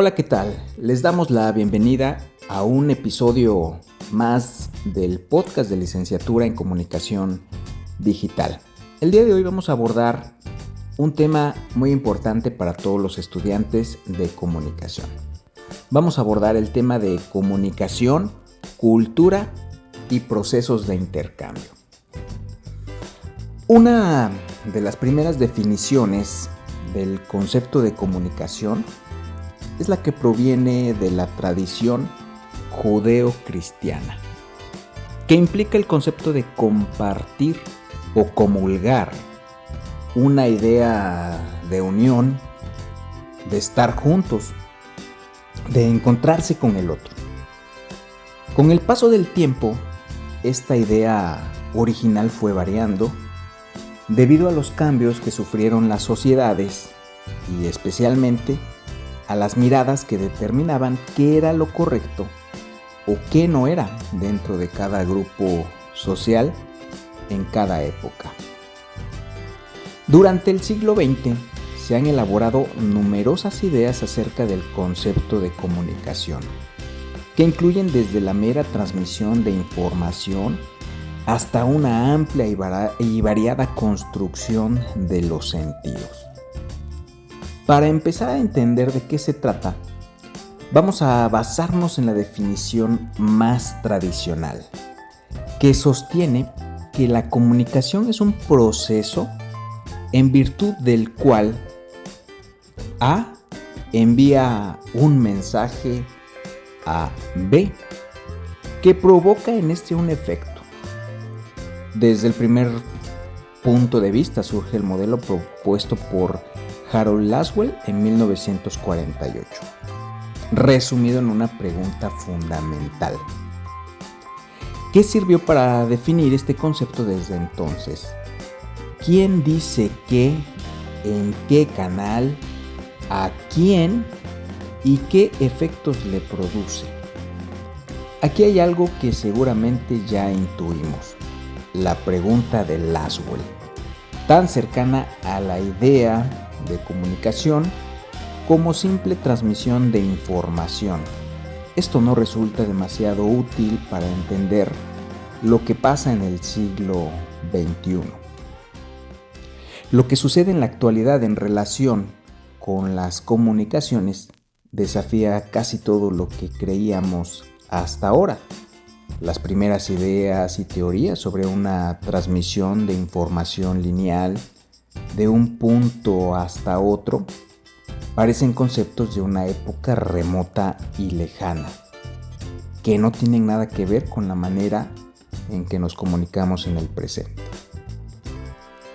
Hola, ¿qué tal? Les damos la bienvenida a un episodio más del podcast de licenciatura en comunicación digital. El día de hoy vamos a abordar un tema muy importante para todos los estudiantes de comunicación. Vamos a abordar el tema de comunicación, cultura y procesos de intercambio. Una de las primeras definiciones del concepto de comunicación es la que proviene de la tradición judeo-cristiana, que implica el concepto de compartir o comulgar una idea de unión, de estar juntos, de encontrarse con el otro. Con el paso del tiempo, esta idea original fue variando debido a los cambios que sufrieron las sociedades y especialmente a las miradas que determinaban qué era lo correcto o qué no era dentro de cada grupo social en cada época. Durante el siglo XX se han elaborado numerosas ideas acerca del concepto de comunicación, que incluyen desde la mera transmisión de información hasta una amplia y variada construcción de los sentidos. Para empezar a entender de qué se trata, vamos a basarnos en la definición más tradicional, que sostiene que la comunicación es un proceso en virtud del cual A envía un mensaje a B, que provoca en este un efecto. Desde el primer punto de vista surge el modelo propuesto por Harold Laswell en 1948, resumido en una pregunta fundamental. ¿Qué sirvió para definir este concepto desde entonces? ¿Quién dice qué, en qué canal, a quién y qué efectos le produce? Aquí hay algo que seguramente ya intuimos, la pregunta de Laswell, tan cercana a la idea de comunicación como simple transmisión de información. Esto no resulta demasiado útil para entender lo que pasa en el siglo XXI. Lo que sucede en la actualidad en relación con las comunicaciones desafía casi todo lo que creíamos hasta ahora. Las primeras ideas y teorías sobre una transmisión de información lineal de un punto hasta otro parecen conceptos de una época remota y lejana, que no tienen nada que ver con la manera en que nos comunicamos en el presente.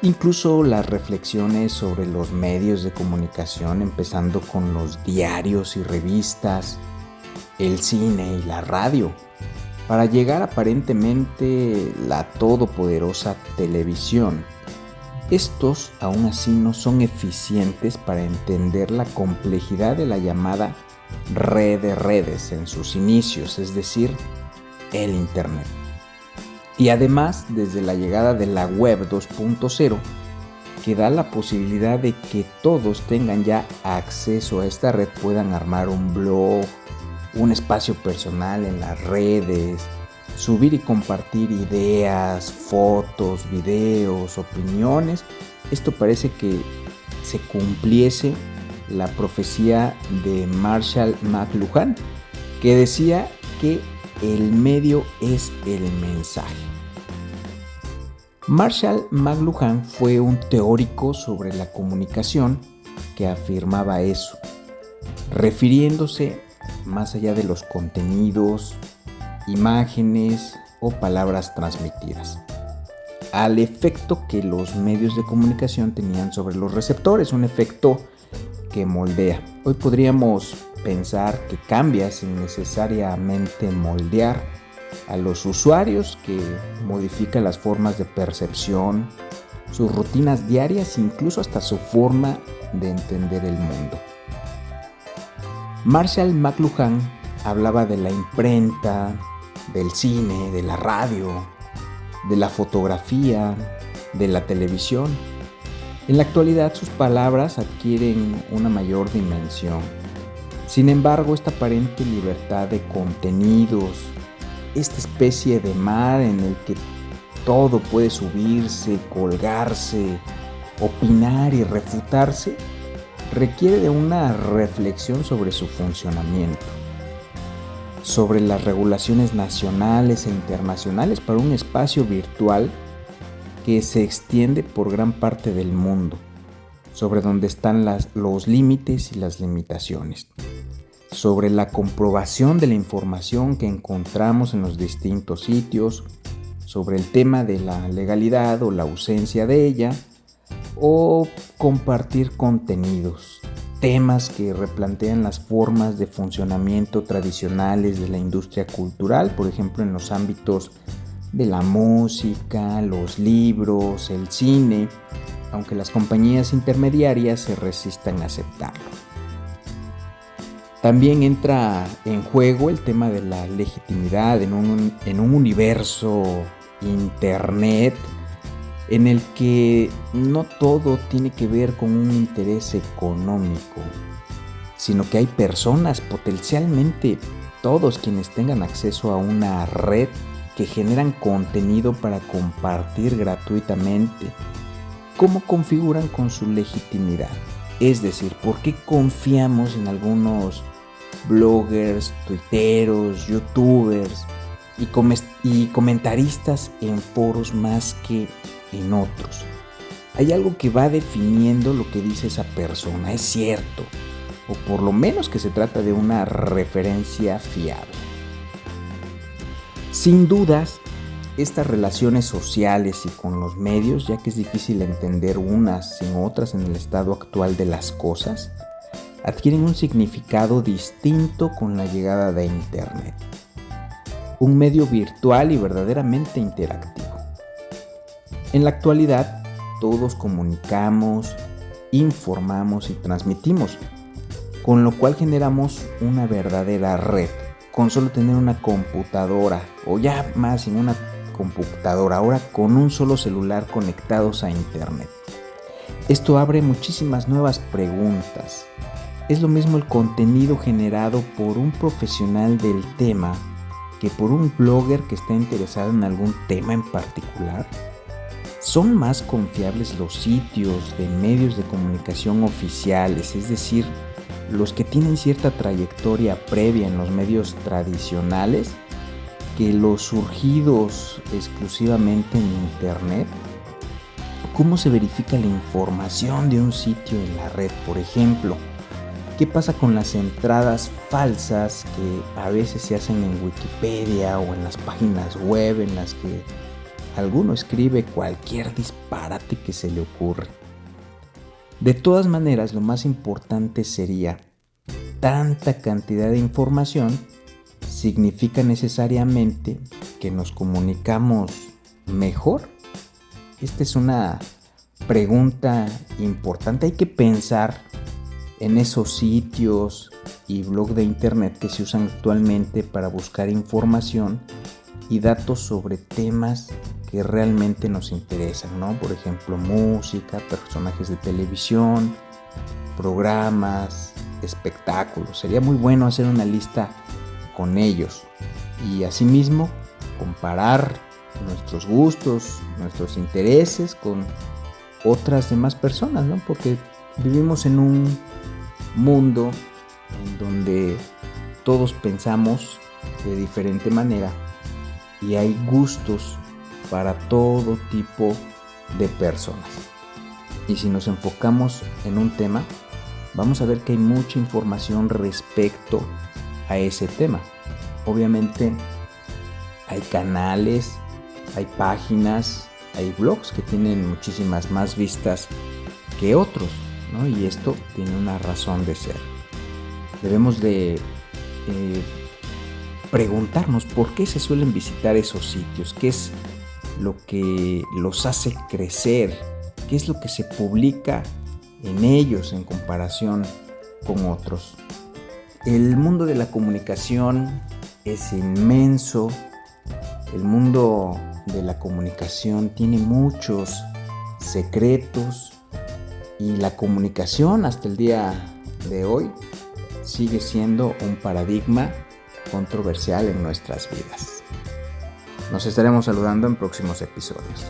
Incluso las reflexiones sobre los medios de comunicación, empezando con los diarios y revistas, el cine y la radio, para llegar aparentemente la todopoderosa televisión. Estos aún así no son eficientes para entender la complejidad de la llamada red de redes en sus inicios, es decir, el Internet. Y además, desde la llegada de la web 2.0, que da la posibilidad de que todos tengan ya acceso a esta red, puedan armar un blog, un espacio personal en las redes, subir y compartir ideas, fotos, videos, opiniones. Esto parece que se cumpliese la profecía de Marshall McLuhan, que decía que el medio es el mensaje. Marshall McLuhan fue un teórico sobre la comunicación que afirmaba eso, refiriéndose más allá de los contenidos, imágenes o palabras transmitidas, al efecto que los medios de comunicación tenían sobre los receptores, un efecto que moldea. Hoy podríamos pensar que cambia sin necesariamente moldear a los usuarios, que modifica las formas de percepción, sus rutinas diarias, incluso hasta su forma de entender el mundo. Marshall McLuhan hablaba de la imprenta, del cine, de la radio, de la fotografía, de la televisión. En la actualidad sus palabras adquieren una mayor dimensión. Sin embargo, esta aparente libertad de contenidos, esta especie de mar en el que todo puede subirse, colgarse, opinar y refutarse, requiere de una reflexión sobre su funcionamiento, sobre las regulaciones nacionales e internacionales para un espacio virtual que se extiende por gran parte del mundo, sobre dónde están los límites y las limitaciones, sobre la comprobación de la información que encontramos en los distintos sitios, sobre el tema de la legalidad o la ausencia de ella, o compartir contenidos, temas que replantean las formas de funcionamiento tradicionales de la industria cultural, por ejemplo en los ámbitos de la música, los libros, el cine, aunque las compañías intermediarias se resistan a aceptarlo. También entra en juego el tema de la legitimidad en un universo Internet en el que no todo tiene que ver con un interés económico, sino que hay personas, potencialmente todos quienes tengan acceso a una red, que generan contenido para compartir gratuitamente. ¿Cómo configuran con su legitimidad? Es decir, ¿por qué confiamos en algunos bloggers, tuiteros, youtubers y comentaristas en foros más que en otros? Hay algo que va definiendo lo que dice esa persona, es cierto, o por lo menos que se trata de una referencia fiable. Sin dudas, estas relaciones sociales y con los medios, ya que es difícil entender unas sin otras en el estado actual de las cosas, adquieren un significado distinto con la llegada de Internet, un medio virtual y verdaderamente interactivo. En la actualidad, todos comunicamos, informamos y transmitimos, con lo cual generamos una verdadera red, con solo tener una computadora, o ya más sin una computadora, ahora con un solo celular conectados a Internet. Esto abre muchísimas nuevas preguntas. ¿Es lo mismo el contenido generado por un profesional del tema que por un blogger que está interesado en algún tema en particular? ¿Son más confiables los sitios de medios de comunicación oficiales, es decir, los que tienen cierta trayectoria previa en los medios tradicionales, que los surgidos exclusivamente en Internet? ¿Cómo se verifica la información de un sitio en la red, por ejemplo? ¿Qué pasa con las entradas falsas que a veces se hacen en Wikipedia o en las páginas web en las que alguno escribe cualquier disparate que se le ocurre? De todas maneras, lo más importante sería, ¿tanta cantidad de información significa necesariamente que nos comunicamos mejor? Esta es una pregunta importante. Hay que pensar en esos sitios y blogs de Internet que se usan actualmente para buscar información y datos sobre temas que realmente nos interesan, ¿no? Por ejemplo, música, personajes de televisión, programas, espectáculos. Sería muy bueno hacer una lista con ellos y asimismo comparar nuestros gustos, nuestros intereses con otras demás personas, ¿no? Porque vivimos en un mundo en donde todos pensamos de diferente manera y hay gustos para todo tipo de personas. Y si nos enfocamos en un tema, vamos a ver que hay mucha información respecto a ese tema. Obviamente hay canales, hay páginas, hay blogs que tienen muchísimas más vistas que otros, ¿no? Y esto tiene una razón de ser. Debemos de preguntarnos por qué se suelen visitar esos sitios, qué es lo que los hace crecer, qué es lo que se publica en ellos en comparación con otros. El mundo de la comunicación es inmenso. El mundo de la comunicación tiene muchos secretos y la comunicación hasta el día de hoy sigue siendo un paradigma controversial en nuestras vidas. Nos estaremos saludando en próximos episodios.